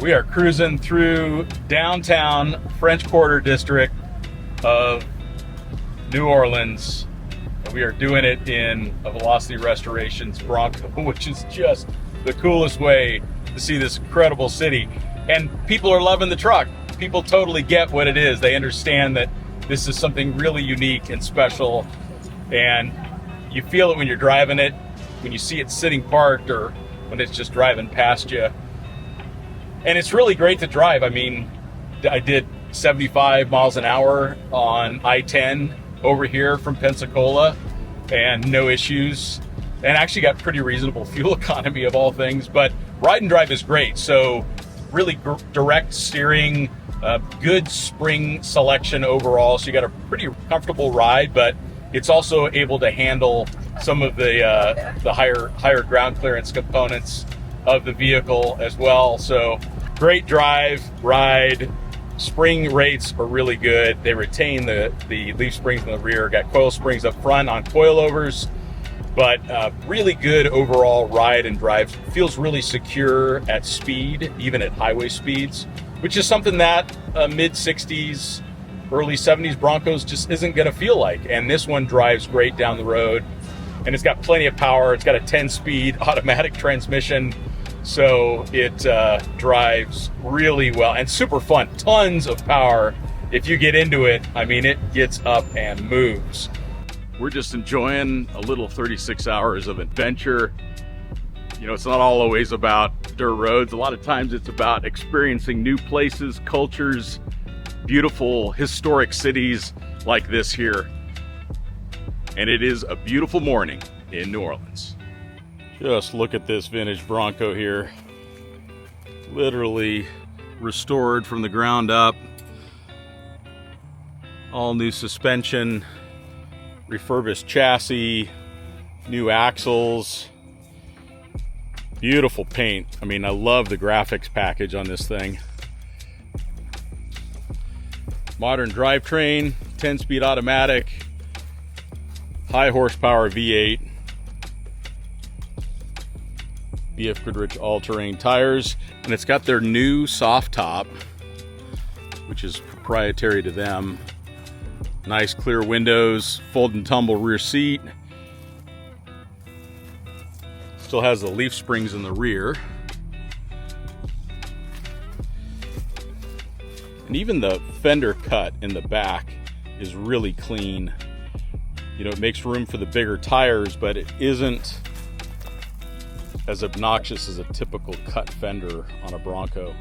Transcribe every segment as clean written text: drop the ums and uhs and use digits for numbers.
We are cruising through downtown French Quarter district of New Orleans. We are doing it in a Velocity Restoration's Bronco, which is just the coolest way to see this incredible city. And people are loving the truck. People totally get what it is. They understand that this is something really unique and special. And you feel it when you're driving it, when you see it sitting parked, or when it's just driving past you. And it's really great to drive. I mean, I did 75 miles an hour on I-10 over here from Pensacola and no issues, and actually got pretty reasonable fuel economy of all things. But ride and drive is great. So really direct steering, good spring selection overall. So you got a pretty comfortable ride, but it's also able to handle some of the higher ground clearance components of the vehicle as well. So great drive, ride. Spring rates are really good. They retain the leaf springs in the rear, got coil springs up front on coilovers, but really good overall ride and drive. Feels really secure at speed, even at highway speeds, which is something that mid 60s, early 70s Broncos just isn't gonna feel like. And this one drives great down the road, and it's got plenty of power. It's got a 10-speed automatic transmission, so it drives really well and super fun. Tons of power if you get into it. I mean, it gets up and moves. We're just enjoying a little 36 hours of adventure. You know, it's not always about dirt roads. A lot of times it's about experiencing new places, cultures, beautiful historic cities like this here. And it is a beautiful morning in New Orleans. Just look at this vintage Bronco here. Literally restored from the ground up. All new suspension, refurbished chassis, new axles. Beautiful paint. I mean, I love the graphics package on this thing. Modern drivetrain, 10-speed automatic, high horsepower V8. BF Goodrich all-terrain tires, and it's got their new soft top, which is proprietary to them. Nice clear windows, fold and tumble rear seat. Still has the leaf springs in the rear. And even the fender cut in the back is really clean. You know, it makes room for the bigger tires, but it isn't as obnoxious as a typical cut fender on a Bronco.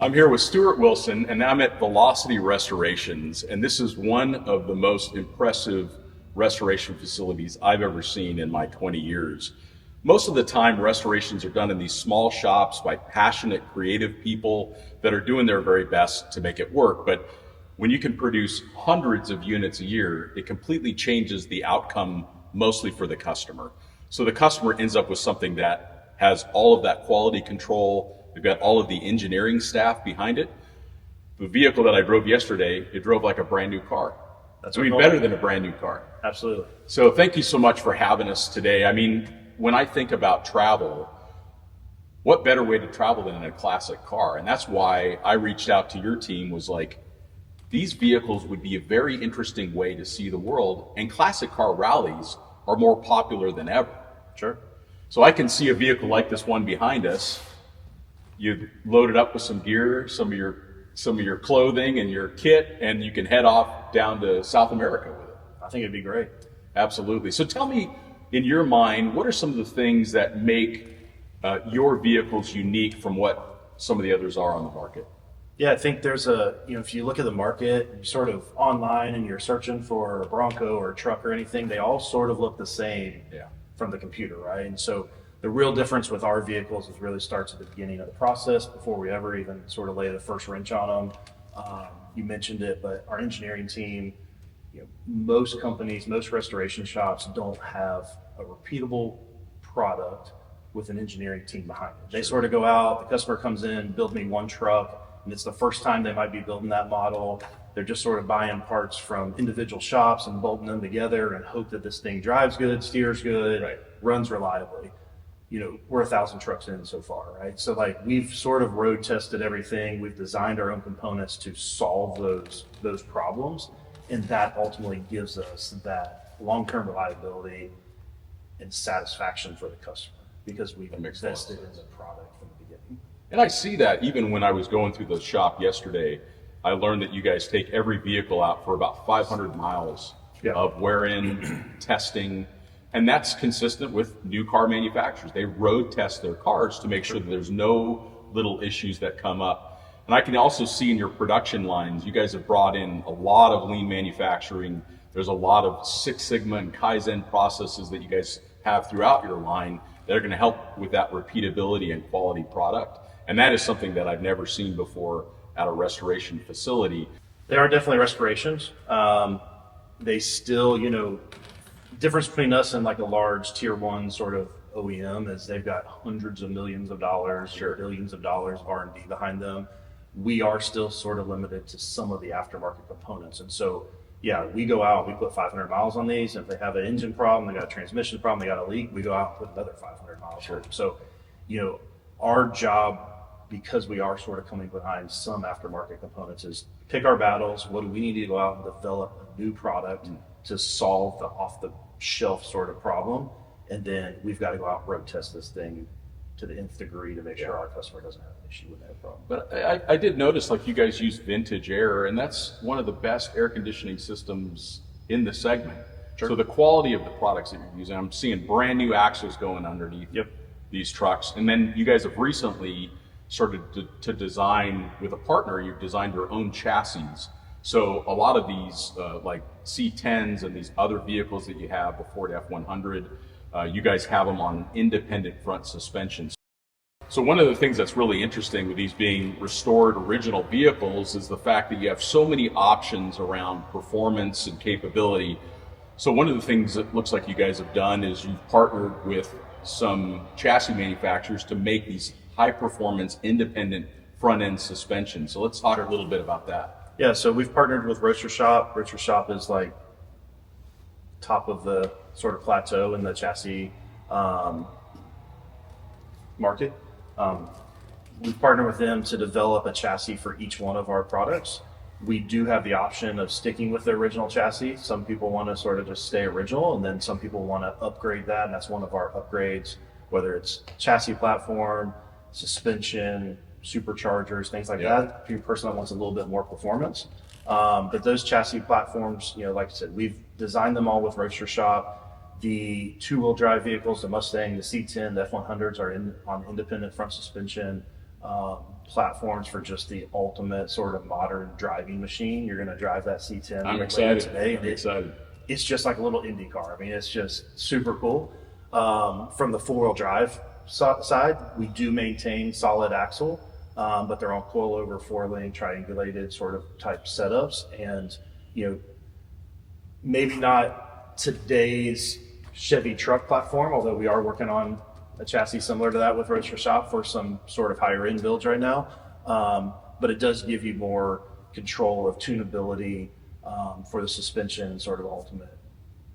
I'm here with Stuart Wilson, and I'm at Velocity Restorations, and this is one of the most impressive restoration facilities I've ever seen in my 20 years. Most of the time, restorations are done in these small shops by passionate, creative people that are doing their very best to make it work. But when you can produce hundreds of units a year, it completely changes the outcome, mostly for the customer. So the customer ends up with something that has all of that quality control. They've got all of the engineering staff behind it. The vehicle that I drove yesterday, it drove like a brand new car. That's better than a brand new car. Absolutely. So thank you so much for having us today. I mean, when I think about travel, what better way to travel than in a classic car? And that's why I reached out to your team, was like, these vehicles would be a very interesting way to see the world, and classic car rallies are more popular than ever. Sure. So I can see a vehicle like this one behind us. You load it up with some gear, some of your clothing and your kit, and you can head off down to South America with it. I think it'd be great. Absolutely. So tell me, in your mind, what are some of the things that make your vehicles unique from what some of the others are on the market? Yeah, I think there's if you look at the market, you're sort of online and you're searching for a Bronco or a truck or anything, they all sort of look the same from the computer, right? And so the real difference with our vehicles is really starts at the beginning of the process before we ever even sort of lay the first wrench on them. You mentioned it, but our engineering team, most companies, most restoration shops don't have a repeatable product with an engineering team behind it. They sort of go out, the customer comes in, build me one truck, and it's the first time they might be building that model. They're just sort of buying parts from individual shops and bolting them together and hope that this thing drives good, steers good, Right. runs reliably. We're 1,000 trucks in so far, right? So like we've sort of road tested everything. We've designed our own components to solve those problems, and that ultimately gives us that long-term reliability and satisfaction for the customer because we've invested in the product from the beginning. And I see that even when I was going through the shop yesterday, I learned that you guys take every vehicle out for about 500 miles Yeah. of wear-in, testing, and that's consistent with new car manufacturers. They road test their cars to make sure that there's no little issues that come up. And I can also see in your production lines, you guys have brought in a lot of lean manufacturing. There's a lot of Six Sigma and Kaizen processes that you guys have throughout your line that are going to help with that repeatability and quality product. And that is something that I've never seen before at a restoration facility. They are definitely restorations. They still, difference between us and like a large tier one sort of OEM is they've got hundreds of millions of dollars or billions of dollars of R&D behind them. We are still sort of limited to some of the aftermarket components. And so, yeah, we go out, we put 500 miles on these. And if they have an engine problem, they got a transmission problem, they got a leak, we go out and put another 500 miles. Sure. So, our job, because we are sort of coming behind some aftermarket components, is pick our battles. What do we need to go out and develop a new product to solve the off the shelf sort of problem? And then we've got to go out and road test this thing to the nth degree to make sure our customer doesn't have an issue with that problem. But I did notice like you guys use vintage air, and that's one of the best air conditioning systems in the segment. Sure. So the quality of the products that you're using, I'm seeing brand new axles going underneath these trucks. And then you guys have recently started to design with a partner, you've designed your own chassis. So a lot of these like C10s and these other vehicles that you have, the Ford F100, you guys have them on independent front suspensions. So one of the things that's really interesting with these being restored original vehicles is the fact that you have so many options around performance and capability. So one of the things that looks like you guys have done is you've partnered with some chassis manufacturers to make these high performance independent front end suspensions. So let's talk a little bit about that. Yeah, so we've partnered with Roadster Shop. Roadster Shop is like top of the sort of plateau in the chassis market. We've partnered with them to develop a chassis for each one of our products. We do have the option of sticking with the original chassis. Some people want to sort of just stay original, and then some people want to upgrade that, and that's one of our upgrades, whether it's chassis platform, suspension, superchargers, things like that. If you're a person that wants a little bit more performance. But those chassis platforms, like I said, we've designed them all with Roadster Shop. The two-wheel drive vehicles, the Mustang, the C10, the F100s are on independent front suspension platforms for just the ultimate sort of modern driving machine. You're going to drive that C10. I'm excited today. I'm excited. It's just like a little Indy car. I mean, it's just super cool. From the four-wheel drive side, we do maintain solid axle, but they're on coilover, four-lane, triangulated sort of type setups. And, maybe not today's Chevy truck platform, although we are working on a chassis similar to that with Roadster Shop for some sort of higher end builds right now. But it does give you more control of tunability for the suspension and sort of ultimate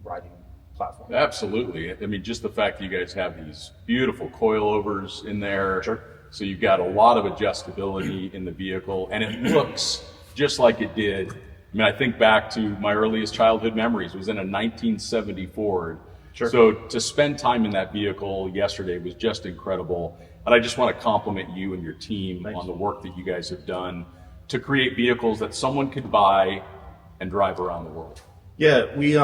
riding platform. Absolutely. I mean, just the fact that you guys have these beautiful coilovers in there. Sure. So you've got a lot of adjustability in the vehicle, and it looks just like it did. I mean, I think back to my earliest childhood memories. It was in a 1970 Ford. Sure. So to spend time in that vehicle yesterday was just incredible. And I just want to compliment you and your team on the work that you guys have done to create vehicles that someone could buy and drive around the world. Yeah, we,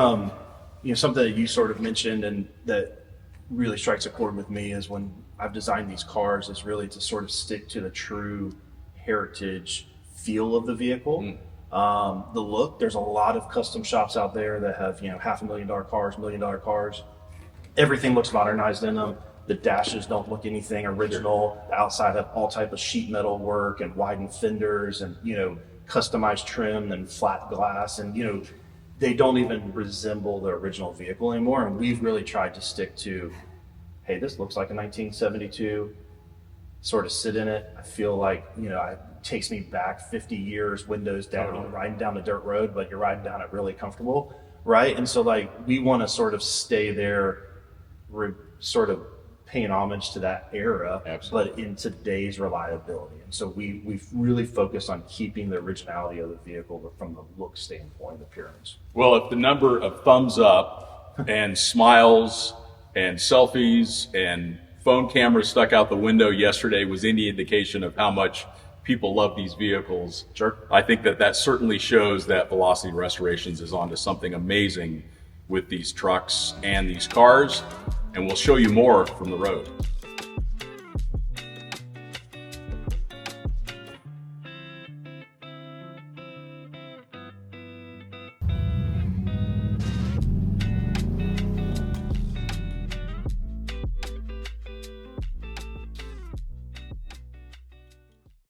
something that you sort of mentioned and that really strikes a chord with me is when I've designed these cars is really to sort of stick to the true heritage feel of the vehicle. The look, there's a lot of custom shops out there that have, $500,000 cars, $1 million cars. Everything looks modernized in them. The dashes don't look anything original. The outside have all type of sheet metal work and widened fenders and, customized trim and flat glass. And, they don't even resemble the original vehicle anymore. And we've really tried to stick to, hey, this looks like a 1972, sort of sit in it. I feel like, takes me back 50 years, windows down, you're riding down the dirt road, but you're riding down it really comfortable, right? And so like we want to sort of stay there, sort of paying homage to that era, Absolutely. but in today's reliability. And so we've really focused on keeping the originality of the vehicle from the look standpoint, appearance. Well, if the number of thumbs up and smiles and selfies and phone cameras stuck out the window yesterday was any indication of how much people love these vehicles, Sure. I think that certainly shows that Velocity Restorations is onto something amazing with these trucks and these cars, and we'll show you more from the road.